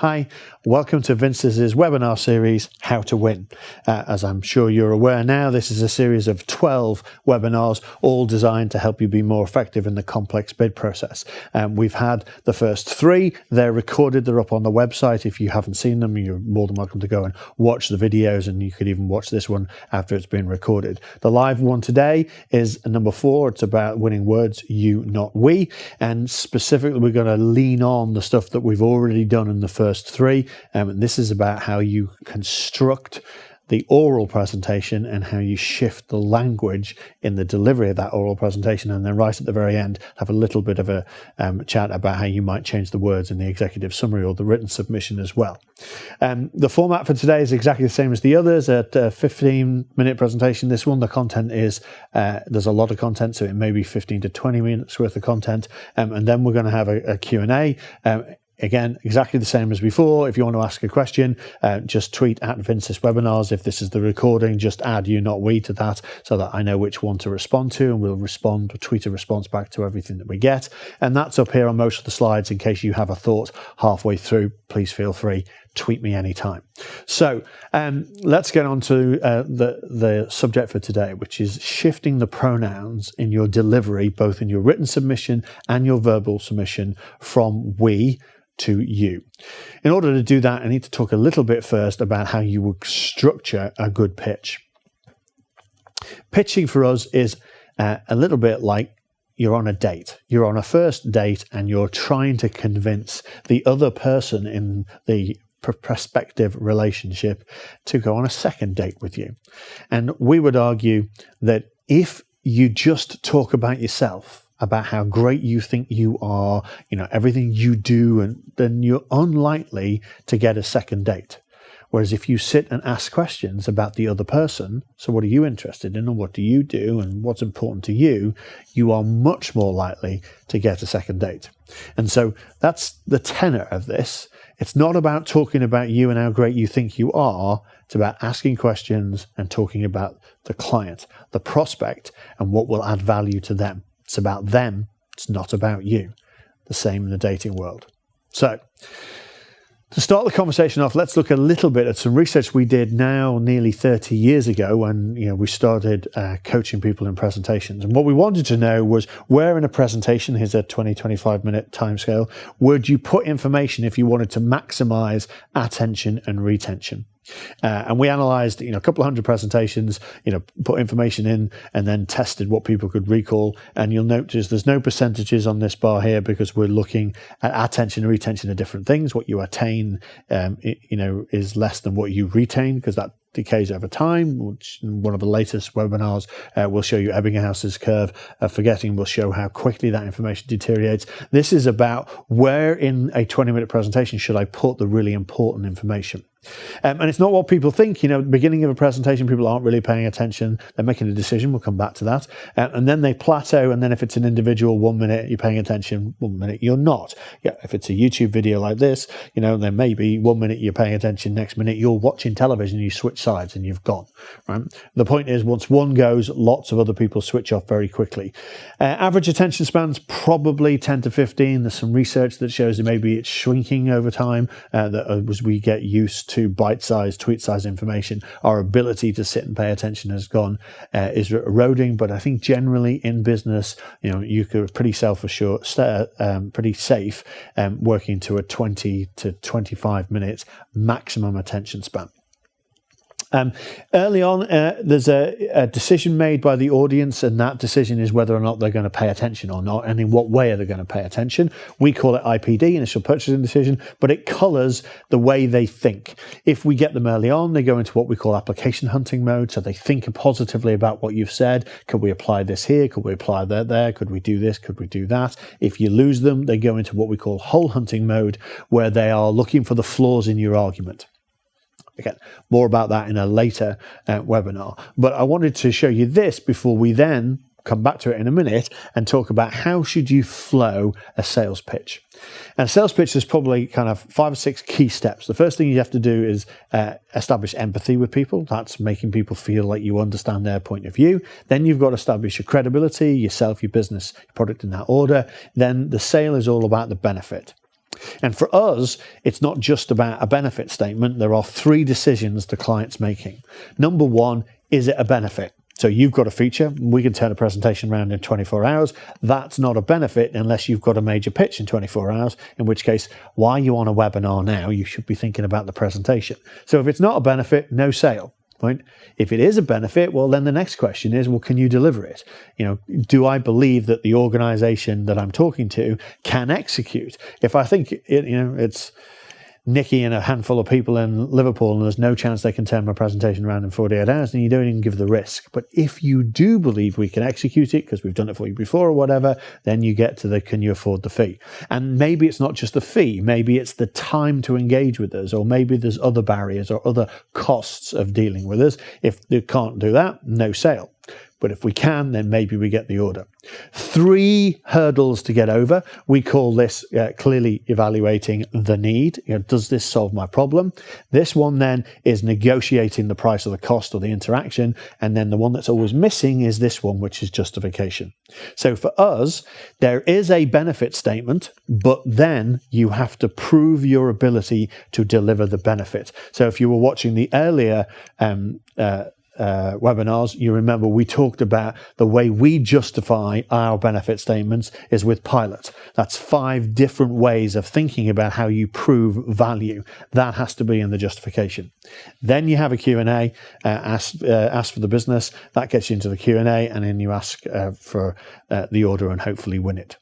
Hi, welcome to Vince's webinar series, How to Win. As I'm sure you're aware now, this is a series of 12 webinars, all designed to help you be more effective in the complex bid process. We've had the first 3, they're recorded, they're up on the website. If you haven't seen them, you're more than welcome to go and watch the videos, and you could even watch this one after it's been recorded. The live one today is number 4, it's about winning words, you, not we, and specifically we're going to lean on the stuff that we've already done in the first 3, and this is about how you construct the oral presentation and how you shift the language in the delivery of that oral presentation, and then right at the very end have a little bit of a chat about how you might change the words in the executive summary or the written submission as well. The format for today is exactly the same as the others, at a 15-minute presentation. This one, the content is, there's a lot of content, so it may be 15 to 20 minutes worth of content, and then we're going to have a Q&A. Again, exactly the same as before. If you want to ask a question, just tweet at Vince's Webinars. If this is the recording, just add you, not we to that so that I know which one to respond to, and we'll tweet a response back to everything that we get. And that's up here on most of the slides in case you have a thought halfway through. Please feel free, tweet me anytime. So let's get on to the subject for today, which is shifting the pronouns in your delivery, both in your written submission and your verbal submission, from we to you. In order to do that, I need to talk a little bit first about how you would structure a good pitch. Pitching for us is a little bit like you're on a date. You're on a first date and you're trying to convince the other person in the prospective relationship to go on a second date with you. And we would argue that if you just talk about yourself, about how great you think you are, everything you do, and then you're unlikely to get a second date. Whereas if you sit and ask questions about the other person, so what are you interested in and what do you do and what's important to you, you are much more likely to get a second date. And so that's the tenor of this. It's not about talking about you and how great you think you are. It's about asking questions and talking about the client, the prospect, and what will add value to them. It's about them. It's not about you. The same in the dating world. So to start the conversation off, let's look a little bit at some research we did now nearly 30 years ago when we started coaching people in presentations. And what we wanted to know was where in a presentation, here's a 20-25 minute timescale, would you put information if you wanted to maximize attention and retention? And we analysed, a couple of hundred presentations, put information in and then tested what people could recall. And you'll notice there's no percentages on this bar here because we're looking at attention and retention of different things. What you attain, is less than what you retain because that decays over time, which in one of the latest webinars will show you Ebbinghaus's curve of forgetting. Will show how quickly that information deteriorates. This is about where in a 20-minute presentation should I put the really important information. And it's not what people think. Beginning of a presentation, people aren't really paying attention. They're making a decision. We'll come back to that. And then they plateau. And then if it's an individual, 1 minute you're paying attention, 1 minute you're not. Yeah, if it's a YouTube video like this, then maybe 1 minute you're paying attention, next minute you're watching television, you switch sides and you've gone. Right? The point is, once one goes, lots of other people switch off very quickly. Average attention spans probably 10 to 15. There's some research that shows that maybe it's shrinking over time. That as we get used to bite-sized, tweet-sized information, our ability to sit and pay attention is eroding. But I think generally in business, you could pretty pretty safe, working to a 20 to 25 minutes maximum attention span. Early on, there's a decision made by the audience, and that decision is whether or not they're going to pay attention or not, and in what way are they going to pay attention. We call it IPD, initial purchasing decision, but it colours the way they think. If we get them early on, they go into what we call application hunting mode, so they think positively about what you've said. Could we apply this here? Could we apply that there? Could we do this? Could we do that? If you lose them, they go into what we call hole hunting mode, where they are looking for the flaws in your argument. Again, more about that in a later webinar. But I wanted to show you this before we then come back to it in a minute and talk about how should you flow a sales pitch. And a sales pitch is probably kind of 5 or 6 key steps. The first thing you have to do is establish empathy with people. That's making people feel like you understand their point of view. Then you've got to establish your credibility, yourself, your business, your product in that order. Then the sale is all about the benefit. And for us, it's not just about a benefit statement. There are 3 decisions the client's making. Number 1, is it a benefit? So you've got a feature, we can turn a presentation around in 24 hours. That's not a benefit unless you've got a major pitch in 24 hours, in which case, why are you on a webinar now? You should be thinking about the presentation. So if it's not a benefit, no sale. Right? If it is a benefit, well, then the next question is, well, can you deliver it? Do I believe that the organization that I'm talking to can execute? If I think it's Nikki and a handful of people in Liverpool and there's no chance they can turn my presentation around in 48 hours, then you don't even give the risk. But if you do believe we can execute it because we've done it for you before or whatever, then you get to the can you afford the fee? And maybe it's not just the fee, maybe it's the time to engage with us, or maybe there's other barriers or other costs of dealing with us. If you can't do that, no sale. But if we can, then maybe we get the order. 3 hurdles to get over. We call this clearly evaluating the need. Does this solve my problem? This one then is negotiating the price or the cost or the interaction. And then the one that's always missing is this one, which is justification. So for us, there is a benefit statement, but then you have to prove your ability to deliver the benefit. So if you were watching the earlier webinars, you remember we talked about the way we justify our benefit statements is with pilot. That's 5 different ways of thinking about how you prove value. That has to be in the justification. Then you have a Q&A, ask for the business. That gets you into the Q&A, and then you ask for the order and hopefully win it.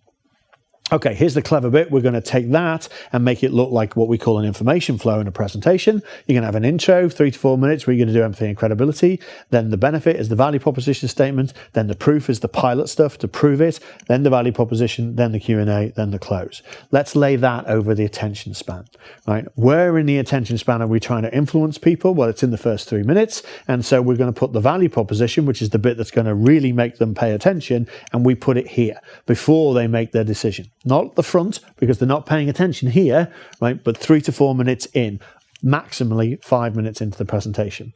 Okay, here's the clever bit. We're going to take that and make it look like what we call an information flow in a presentation. You're going to have an intro, 3 to 4 minutes, where you're going to do empathy and credibility. Then the benefit is the value proposition statement. Then the proof is the pilot stuff to prove it. Then the value proposition, then the Q&A, then the close. Let's lay that over the attention span, right? Where in the attention span are we trying to influence people? Well, it's in the first 3 minutes. And so we're going to put the value proposition, which is the bit that's going to really make them pay attention, and we put it here before they make their decision. Not at the front, because they're not paying attention here, right? But 3 to 4 minutes in, maximally 5 minutes into the presentation.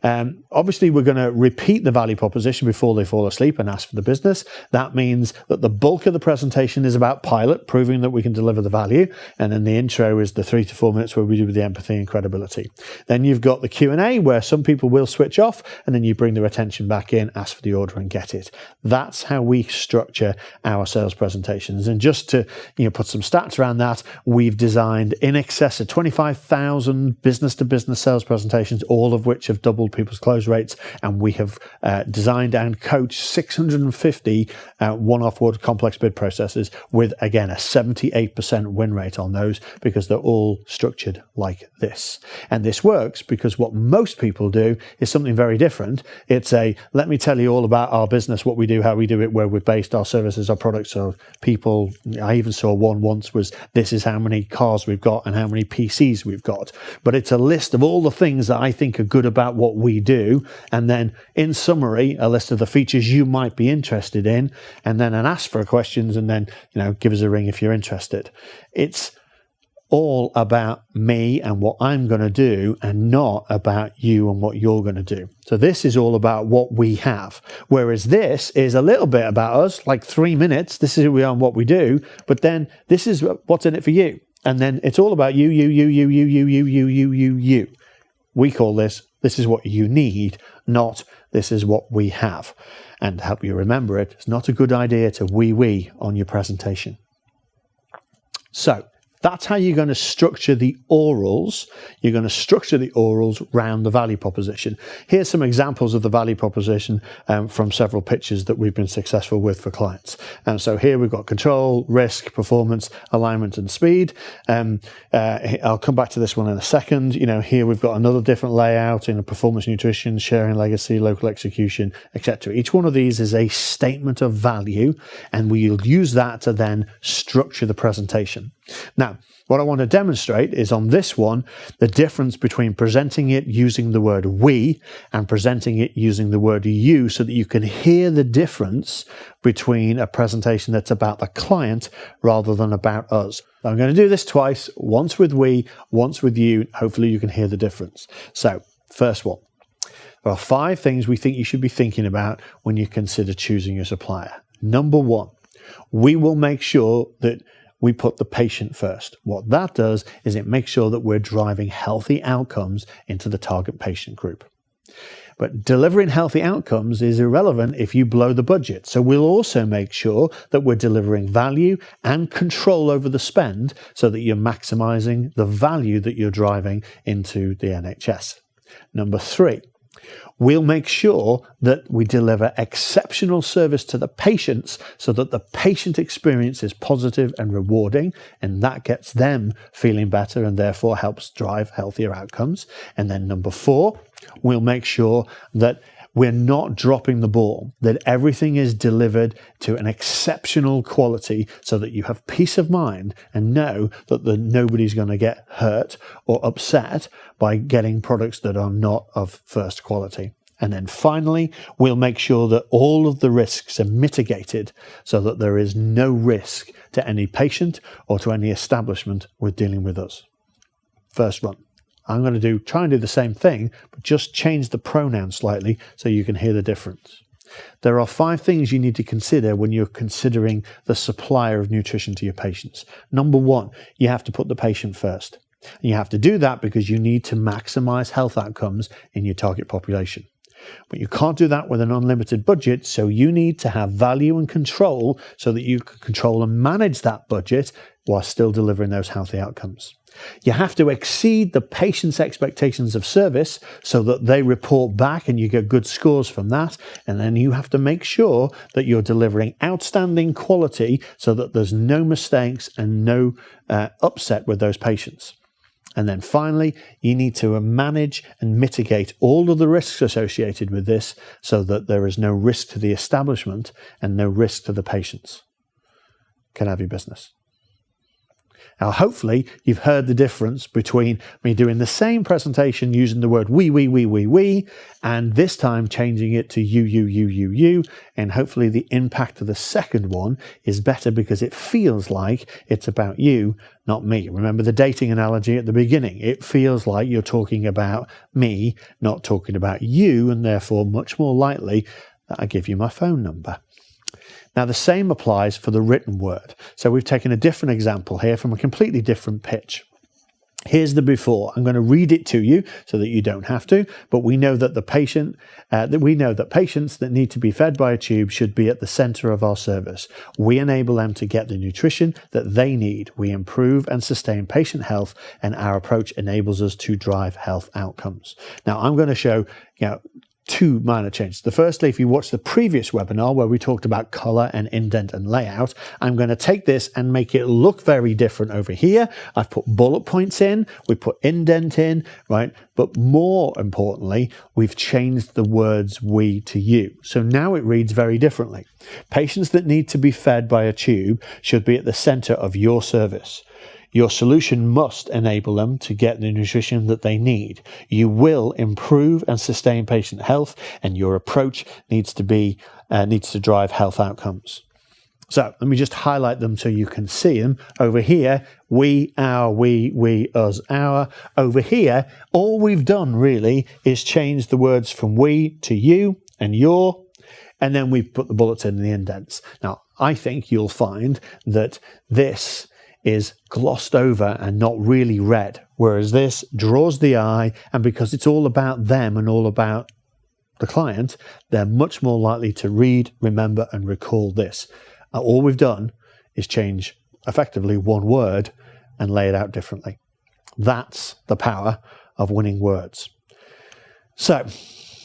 Obviously, we're going to repeat the value proposition before they fall asleep and ask for the business. That means that the bulk of the presentation is about pilot, proving that we can deliver the value. And then the intro is the 3 to 4 minutes where we do the empathy and credibility. Then you've got the Q&A where some people will switch off, and then you bring their attention back in, ask for the order and get it. That's how we structure our sales presentations. And just to put some stats around that, we've designed in excess of 25,000 business-to-business sales presentations, all of which have doubled people's close rates, and we have designed and coached 650 one-off word complex bid processes with, again, a 78% win rate on those, because they're all structured like this. And this works because what most people do is something very different. It's let me tell you all about our business, what we do, how we do it, where we're based, our services, our products, our people. I even saw one once was, this is how many cars we've got and how many PCs we've got. But it's a list of all the things that I think are good about what we do, and then in summary a list of the features you might be interested in, and then an ask for questions, and then give us a ring if you're interested. It's all about me and what I'm going to do, and not about you and what you're going to do. So this is all about what we have, whereas this is a little bit about us, like 3 minutes. This is who we are and what we do, but then this is what's in it for you, and then it's all about you. We call this is what you need, not this is what we have. And to help you remember it, it's not a good idea to we on your presentation. So that's how you're going to structure the orals. You're going to structure the orals around the value proposition. Here's some examples of the value proposition from several pitches that we've been successful with for clients. And so here we've got control, risk, performance, alignment, and speed. I'll come back to this one in a second. Here we've got another different layout in performance, nutrition, sharing, legacy, local execution, etc. Each one of these is a statement of value, and we'll use that to then structure the presentation. Now, what I want to demonstrate is on this one, the difference between presenting it using the word we and presenting it using the word you, so that you can hear the difference between a presentation that's about the client rather than about us. I'm going to do this twice, once with we, once with you. Hopefully you can hear the difference. So, first one. There are 5 things we think you should be thinking about when you consider choosing your supplier. Number 1, we will make sure that we put the patient first. What that does is it makes sure that we're driving healthy outcomes into the target patient group. But delivering healthy outcomes is irrelevant if you blow the budget. So we'll also make sure that we're delivering value and control over the spend so that you're maximizing the value that you're driving into the NHS. Number 3, we'll make sure that we deliver exceptional service to the patients so that the patient experience is positive and rewarding, and that gets them feeling better and therefore helps drive healthier outcomes. And then number 4, we'll make sure that we're not dropping the ball, that everything is delivered to an exceptional quality so that you have peace of mind and know that nobody's going to get hurt or upset by getting products that are not of first quality. And then finally, we'll make sure that all of the risks are mitigated so that there is no risk to any patient or to any establishment with dealing with us. First run. I'm going to try and do the same thing, but just change the pronoun slightly so you can hear the difference. There are 5 things you need to consider when you're considering the supplier of nutrition to your patients. Number 1, you have to put the patient first. And you have to do that because you need to maximize health outcomes in your target population. But you can't do that with an unlimited budget, so you need to have value and control so that you can control and manage that budget while still delivering those healthy outcomes. You have to exceed the patient's expectations of service so that they report back and you get good scores from that. And then you have to make sure that you're delivering outstanding quality so that there's no mistakes and no upset with those patients. And then finally, you need to manage and mitigate all of the risks associated with this so that there is no risk to the establishment and no risk to the patients. Can I have your business? Now, hopefully, you've heard the difference between me doing the same presentation using the word we, and this time changing it to you. And hopefully the impact of the second one is better because it feels like it's about you, not me. Remember the dating analogy at the beginning. It feels like you're talking about me, not talking about you, and therefore much more likely that I give you my phone number. Now, the same applies for the written word. So we've taken a different example here from a completely different pitch. Here's the before. I'm going to read it to you so that you don't have to, but we know that patients that need to be fed by a tube should be at the center of our service. We enable them to get the nutrition that they need. We improve and sustain patient health, and our approach enables us to drive health outcomes. Now, I'm going to show, 2 minor changes. The firstly, if you watch the previous webinar where we talked about color and indent and layout, I'm going to take this and make it look very different over here. I've put bullet points in, we put indent in, right? But more importantly, we've changed the words we to you. So now it reads very differently. Patients that need to be fed by a tube should be at the center of your service. Your solution must enable them to get the nutrition that they need. You will improve and sustain patient health, and your approach needs to drive health outcomes. So let me just highlight them so you can see them. Over here, we, our, we, us, our. Over here, all we've done really is change the words from we to you and your, and then we've put the bullets in the indents. Now, I think you'll find that this is glossed over and not really read, whereas this draws the eye, and because it's all about them and all about the client, they're much more likely to read, remember, and recall this. All we've done is change effectively one word and lay it out differently. That's the power of winning words. So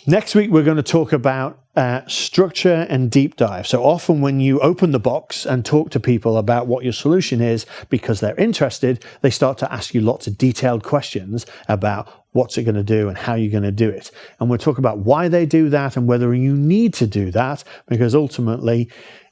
next week, we're going to talk about structure and deep dive. So often when you open the box and talk to people about what your solution is, because they're interested, they start to ask you lots of detailed questions about what's it going to do and how you're going to do it. And we'll talk about why they do that and whether you need to do that, because ultimately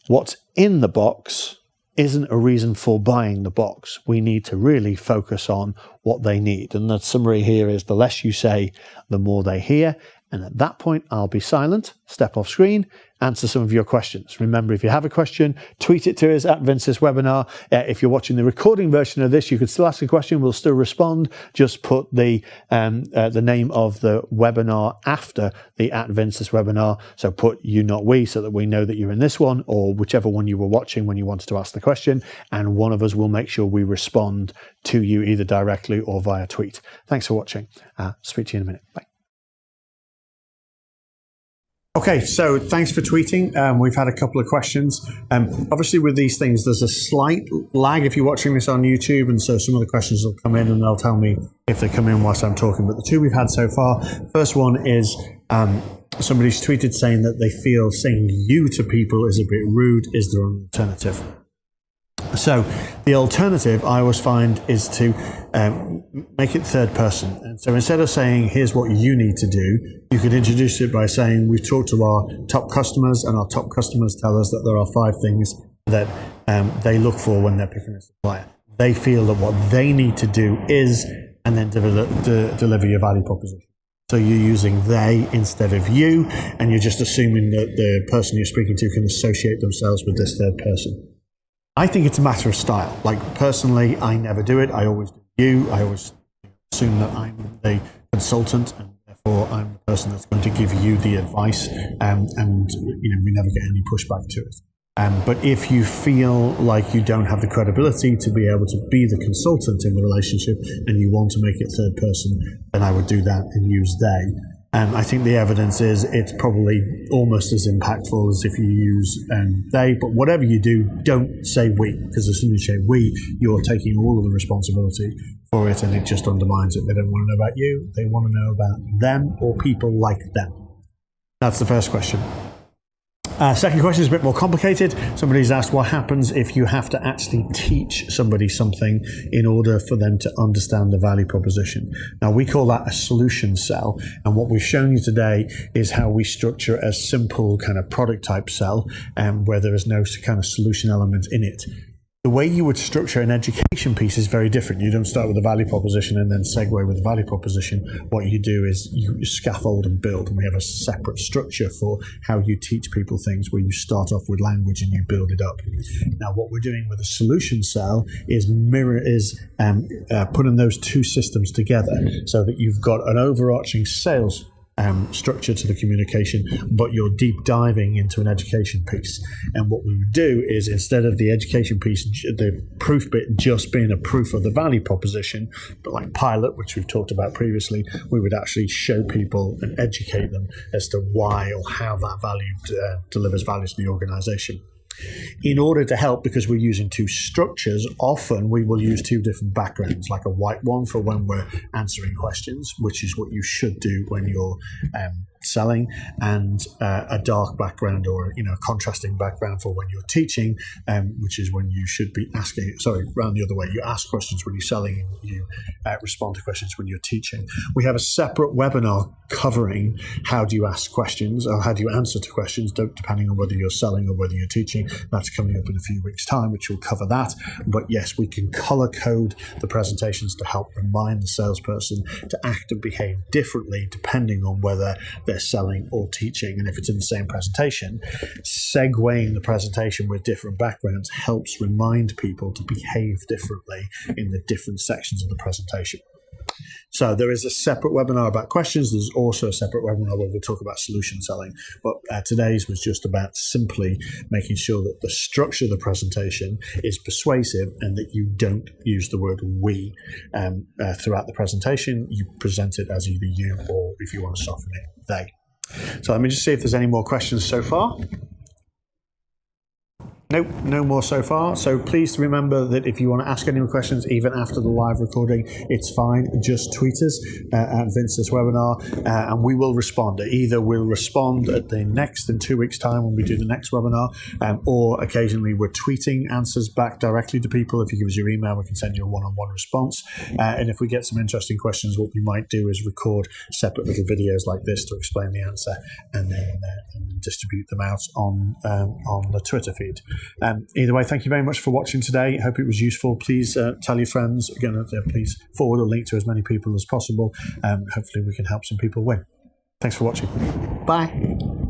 what's in the box isn't a reason for buying the box. We need to really focus on what they need. And the summary here is the less you say, the more they hear. And at that point, I'll be silent, step off screen, answer some of your questions. Remember, if you have a question, tweet it to us at Vince's webinar. If you're watching the recording version of this, you can still ask a question. We'll still respond. Just put the name of the webinar after the at Vince's webinar. So put you, not we, so that we know that you're in this one, or whichever one you were watching when you wanted to ask the question. And one of us will make sure we respond to you either directly or via tweet. Thanks for watching. Speak to you in a minute. Bye. Okay, so thanks for tweeting. We've had a couple of questions. Obviously, with these things, there's a slight lag if you're watching this on YouTube, and so some of the questions will come in and they'll tell me if they come in whilst I'm talking. But the two we've had so far, first one is somebody's tweeted saying that they feel saying you to people is a bit rude. Is there an alternative? So the alternative I always find is to make it third person. And so instead of saying, here's what you need to do, you could introduce it by saying, we've talked to our top customers, and our top customers tell us that there are 5 things that they look for when they're picking a supplier. They feel that what they need to do is, and then deliver your value proposition. So you're using they instead of you, and you're just assuming that the person you're speaking to can associate themselves with this third person. I think it's a matter of style. Like, personally, I never do it. I always do you. I always assume that I'm the consultant, and therefore I'm the person that's going to give you the advice, and we never get any pushback to it. But if you feel like you don't have the credibility to be able to be the consultant in the relationship and you want to make it third person, then I would do that and use they. I think the evidence is it's probably almost as impactful as if you use they, but whatever you do, don't say we, because as soon as you say we, you're taking all of the responsibility for it, and it just undermines it. They don't want to know about you, they want to know about them or people like them. That's the first question. Second question is a bit more complicated. Somebody's asked what happens if you have to actually teach somebody something in order for them to understand the value proposition. Now, we call that a solution sell, and what we've shown you today is how we structure a simple kind of product type sell, where there is no kind of solution element in it. The way you would structure an education piece is very different. You don't start with a value proposition and then segue with the value proposition. What you do is you scaffold and build, and we have a separate structure for how you teach people things, where you start off with language and you build it up. Now, what we're doing with a solution sell is putting those two systems together so that you've got an overarching sales structure to the communication, but you're deep diving into an education piece. And what we would do is, instead of the education piece, the proof bit just being a proof of the value proposition, but like pilot, which we've talked about previously, we would actually show people and educate them as to why or how that value delivers value to the organization. In order to help, because we're using two structures, often we will use two different backgrounds, like a white one for when we're answering questions, which is what you should do when you're selling, and a dark background, or contrasting background for when you're teaching, which is when you should be asking. Sorry, round the other way. You ask questions when you're selling, and you respond to questions when you're teaching. We have a separate webinar covering how do you ask questions, or how do you answer to questions, depending on whether you're selling or whether you're teaching. That's coming up in a few weeks' time, which will cover that. But yes, we can color code the presentations to help remind the salesperson to act and behave differently depending on whether they're selling or teaching. And if it's in the same presentation, segueing the presentation with different backgrounds helps remind people to behave differently in the different sections of the presentation. So there is a separate webinar about questions. There's also a separate webinar where we'll talk about solution selling. But today's was just about simply making sure that the structure of the presentation is persuasive, and that you don't use the word we throughout the presentation. You present it as either you, or if you want to soften it, they. So let me just see if there's any more questions so far. Nope, no more so far. So please remember that if you want to ask any more questions, even after the live recording, it's fine. Just tweet us at Vince's webinar, and we will respond. Either we'll respond at the next, in 2 weeks' time when we do the next webinar, or occasionally we're tweeting answers back directly to people. If you give us your email, we can send you a one-on-one response. And if we get some interesting questions, what we might do is record separate little videos like this to explain the answer, and then distribute them out on the Twitter feed. Either way, thank you very much for watching today. Hope it was useful. Please tell your friends. Again, please forward a link to as many people as possible. Hopefully we can help some people win. Thanks for watching. Bye.